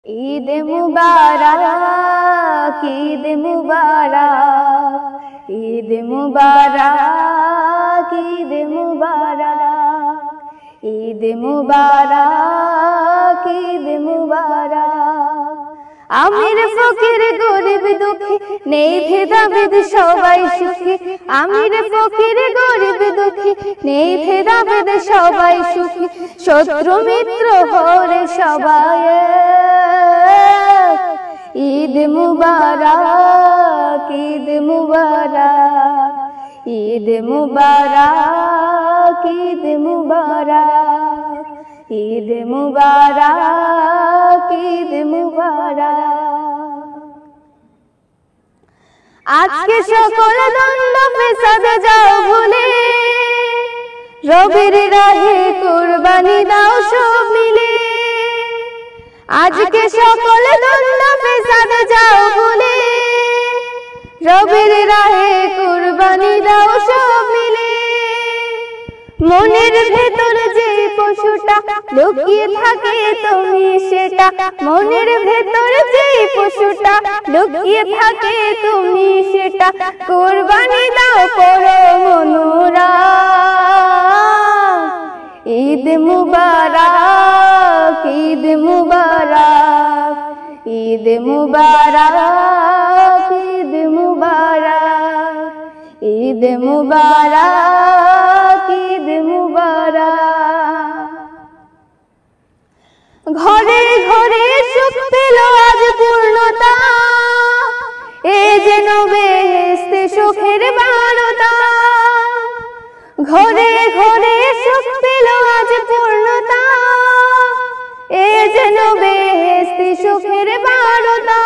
ईद मुबारक, ईद मुबारक, ईद मुबारक, ईद मुबारक, ईद मुबारक, ईद मुबारक। आमिर फकीर गरीब दुखी नेই ভেদাভেদ সবাই সুখী। আমির ফকির গরিব দুঃখী নেই ভেদাভেদ সবাই সুখী। শত্রু মিত্র হরে সবাই ঈদ মুবারক, ঈদ মুবারক, ঈদ মুবারক, ঈদ মুবারক, ঈদ মুবারক, ঈদ মুবারক। আজকে সকল দ্বন্দ্ব ফেসাদ যাও ভুলে, রবির রাহে কুরবানি দাও সব মিলে। আজকে সকল দ্বন্দ্ব ফেসাদ যাও ভুলে, রবির রাহে কুরবানি দাও সব মিলে। মনের ভেতর যে পশুটা লুকিয়ে থাকে তুমি সেটা, মনের ভেতর যে পশুটা লুকিয়ে থাকে তুমি সেটা, কুরবানি দাও করো মনোরাগ। ঈদ মুবারক, ঈদ মুবারক, ঈদ মুবারক, ঈদ মুবারক, ঈদ মুবারক, ঈদ মুবারক। ঘরে ঘরে সুখ পেল আজ পূর্ণতা, এ যেন বেহেশতে সুখের বারতা। ঘরে ঘরে সুখ পেল আজ পূর্ণতা, এ যেন বেহেশতে সুখের বারতা।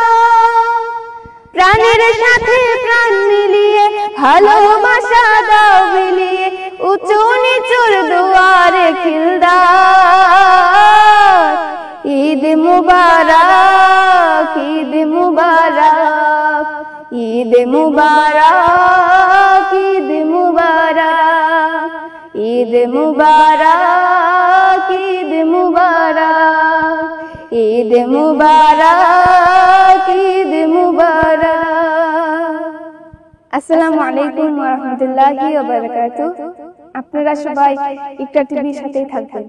প্রাণের সাথে প্রাণ মিলিয়ে ভালোবাসা দাও বিলিয়ে, উঁচু নিচুর দুয়ারে খিলদার। ঈদ মুবারক, ঈদ মুবারক, ঈদ মুবারক, ঈদ মুবারক, ঈদ মুবারক, ঈদ মুবারক, ঈদ মুবারক, ঈদ মুবারক। আসসালামু আলাইকুম ওয়া রাহমাতুল্লাহি ওয়া বারাকাতুহু। আপনারা সবাই ইকরা টিভির সাথেই থাকবেন।